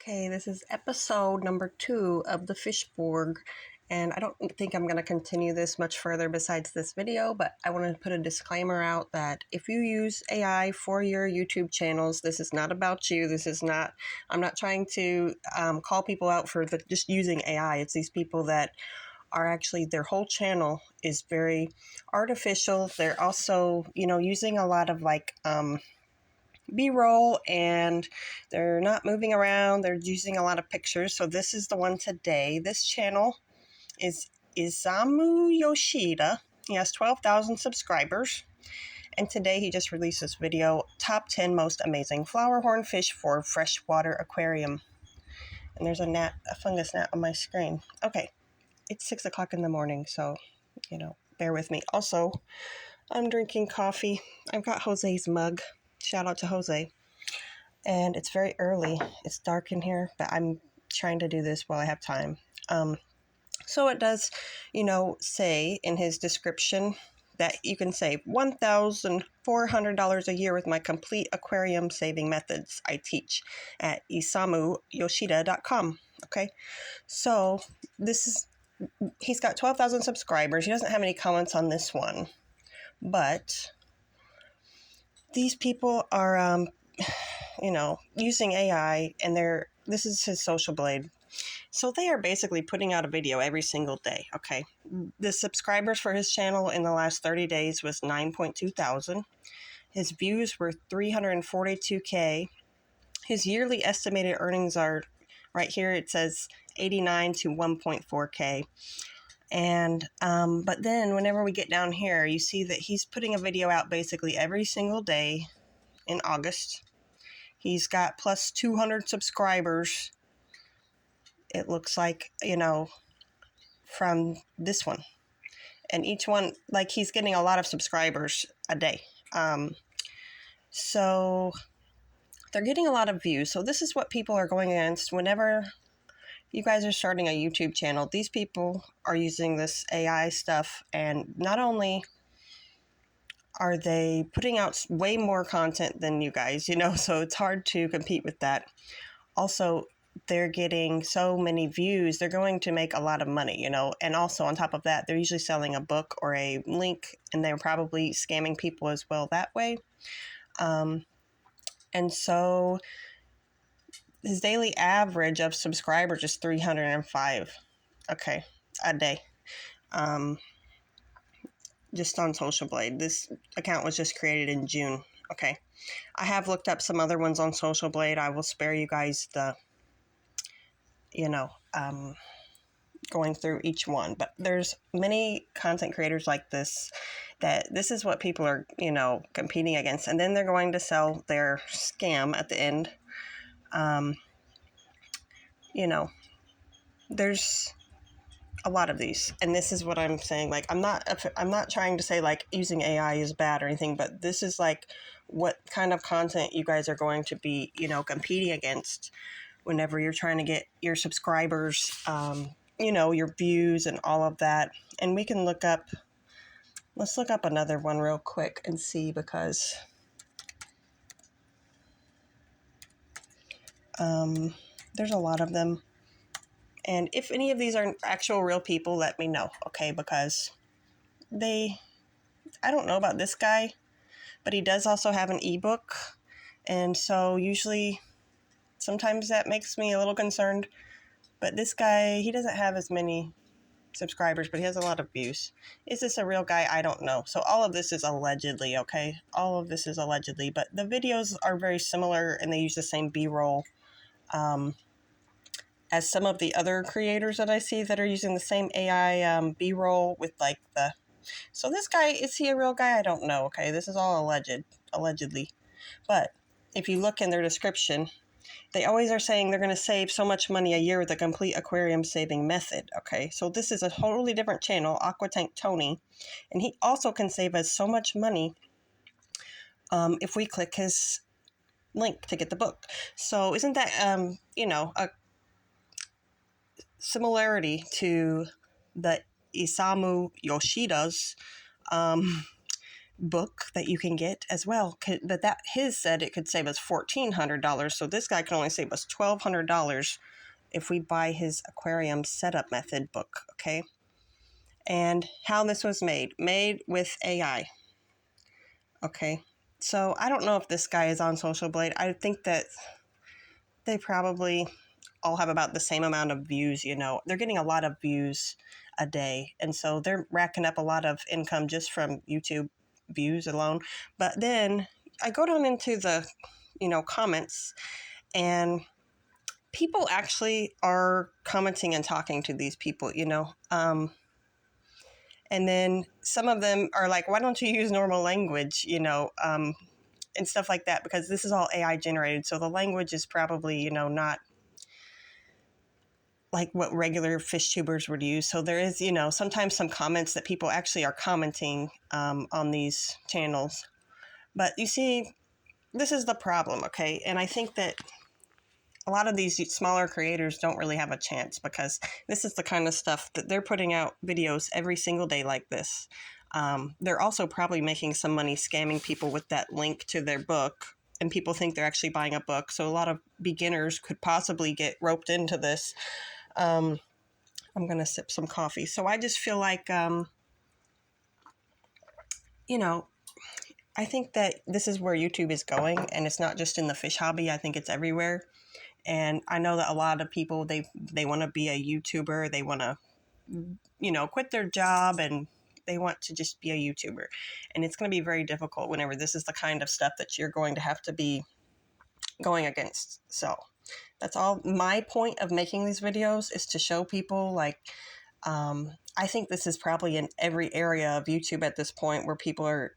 Okay, this is episode number 2 of the Borg, and I don't think I'm going to continue this much further besides this video, but I want to put a disclaimer out that if you use AI for your YouTube channels, this is not about you. I'm not trying to call people out for just using AI. It's these people that are actually, their whole channel is very artificial. They're also, using a lot of B-roll, and they're not moving around. They're using a lot of pictures. So this is the one today. This channel is Isamu Yoshida. He has 12,000 subscribers. And today he just released this video, Top 10 Most Amazing Flower Horn Fish for Freshwater Aquarium. And there's a fungus gnat on my screen. Okay, it's 6 o'clock in the morning, so, bear with me. Also, I'm drinking coffee. I've got Jose's mug. Shout out to Jose. And it's very early. It's dark in here, but I'm trying to do this while I have time. So it does, say in his description that you can save $1,400 a year with my complete aquarium saving methods I teach at isamuyoshida.com. Okay. So he's got 12,000 subscribers. He doesn't have any comments on this one, but these people are, using AI, and this is his social blade. So they are basically putting out a video every single day, okay? The subscribers for his channel in the last 30 days was 9.2 thousand. His views were 342K. His yearly estimated earnings are, right here it says 89 to 1.4K. And, but then whenever we get down here, you see that he's putting a video out basically every single day in August. He's got plus 200 subscribers. It looks like, from this one. And each one, he's getting a lot of subscribers a day. So they're getting a lot of views. So this is what people are going against whenever you guys are starting a YouTube channel. These people are using this AI stuff, and not only are they putting out way more content than you guys, so it's hard to compete with that. Also, they're getting so many views, they're going to make a lot of money, and also on top of that, they're usually selling a book or a link, and they're probably scamming people as well that way. And so his daily average of subscribers is 305, okay, a day. Just on Social Blade. This account was just created in June, okay. I have looked up some other ones on Social Blade. I will spare you guys the, going through each one. But there's many content creators like this, that this is what people are, competing against. And then they're going to sell their scam at the end. There's a lot of these. And this is what I'm saying. I'm not trying to say using AI is bad or anything, but this is what kind of content you guys are going to be, competing against whenever you're trying to get your subscribers, your views and all of that. And we can let's look up another one real quick and see, because there's a lot of them. And if any of these are actual real people, let me know, okay? Because I don't know about this guy, but he does also have an ebook. And so sometimes that makes me a little concerned. But this guy, he doesn't have as many subscribers, but he has a lot of views. Is this a real guy? I don't know. So all of this is allegedly, okay? All of this is allegedly. But the videos are very similar, and they use the same B-roll as some of the other creators that I see that are using the same AI B-roll with So this guy, is he a real guy? I don't know, okay? This is all allegedly. But if you look in their description, they always are saying they're going to save so much money a year with a complete aquarium saving method, okay? So this is a totally different channel, Aquatank Tony, and he also can save us so much money if we click his link to get the book. So isn't that, a similarity to the Isamu Yoshida's book that you can get as well. But that his said it could save us $1,400. So this guy can only save us $1,200 if we buy his aquarium setup method book. Okay. And how this was made with AI. Okay. So I don't know if this guy is on Social Blade. I think that they probably all have about the same amount of views. They're getting a lot of views a day, and so they're racking up a lot of income just from YouTube views alone. But then I go down into the comments, and people actually are commenting and talking to these people. And then some of them are like, why don't you use normal language, and stuff like that, because this is all AI generated. So the language is probably, not like what regular fish tubers would use. So there is, sometimes some comments that people actually are commenting on these channels. But you see, this is the problem, okay? And I think that a lot of these smaller creators don't really have a chance, because this is the kind of stuff that they're putting out videos every single day like this. They're also probably making some money scamming people with that link to their book, and people think they're actually buying a book. So a lot of beginners could possibly get roped into this. I'm going to sip some coffee. So I just feel like, I think that this is where YouTube is going, and it's not just in the fish hobby. I think it's everywhere. And I know that a lot of people, they want to be a YouTuber. They want to, quit their job, and they want to just be a YouTuber. And it's going to be very difficult whenever this is the kind of stuff that you're going to have to be going against. So that's all. My point of making these videos is to show people, like, I think this is probably in every area of YouTube at this point, where people are,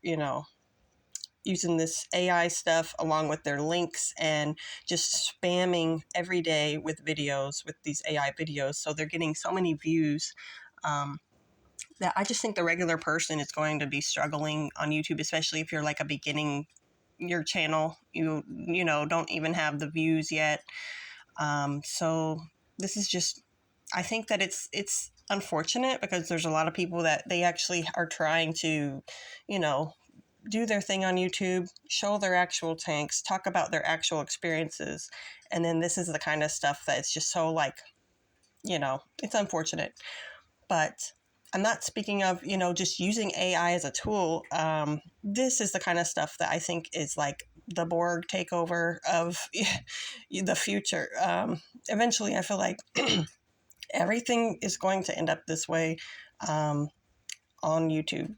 using this AI stuff along with their links and just spamming every day with videos, with these AI videos. So they're getting so many views that I just think the regular person is going to be struggling on YouTube, especially if you're like a beginning your channel, you don't even have the views yet. So this is just, I think that it's unfortunate, because there's a lot of people that they actually are trying to, do their thing on YouTube, show their actual tanks, talk about their actual experiences. And then this is the kind of stuff that's just so, like, it's unfortunate. But I'm not speaking of, just using AI as a tool. This is the kind of stuff that I think is like the Borg takeover of the future. Eventually, I feel like everything is going to end up this way. On YouTube,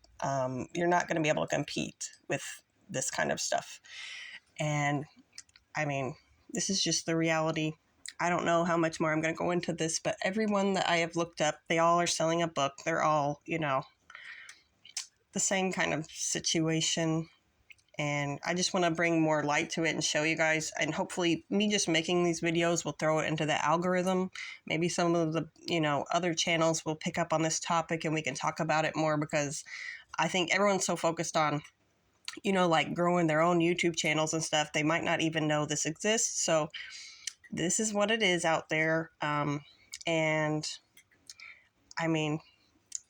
you're not going to be able to compete with this kind of stuff. And I mean, this is just the reality. I don't know how much more I'm going to go into this, but everyone that I have looked up, they all are selling a book. They're all, the same kind of situation. And I just want to bring more light to it and show you guys. And hopefully me just making these videos will throw it into the algorithm. Maybe some of the, other channels will pick up on this topic, and we can talk about it more, because I think everyone's so focused on, like growing their own YouTube channels and stuff. They might not even know this exists. So this is what it is out there. And I mean,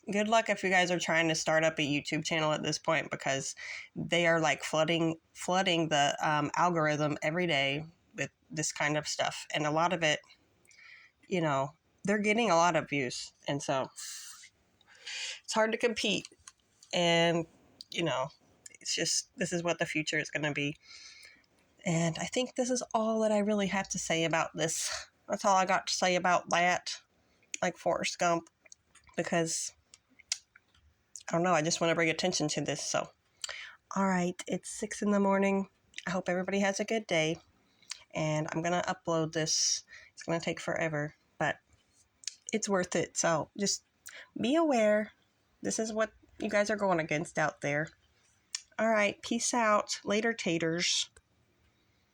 good luck if you guys are trying to start up a YouTube channel at this point, because they are like flooding the algorithm every day with this kind of stuff. And a lot of it, they're getting a lot of views. And so it's hard to compete. And, it's just, this is what the future is going to be. And I think this is all that I really have to say about this. That's all I got to say about that, like Forrest Gump, because I don't know, I just want to bring attention to this. So, all right, it's 6 a.m. I hope everybody has a good day, and I'm going to upload this. It's going to take forever, but it's worth it. So just be aware. This is what you guys are going against out there. All right, peace out. Later, taters.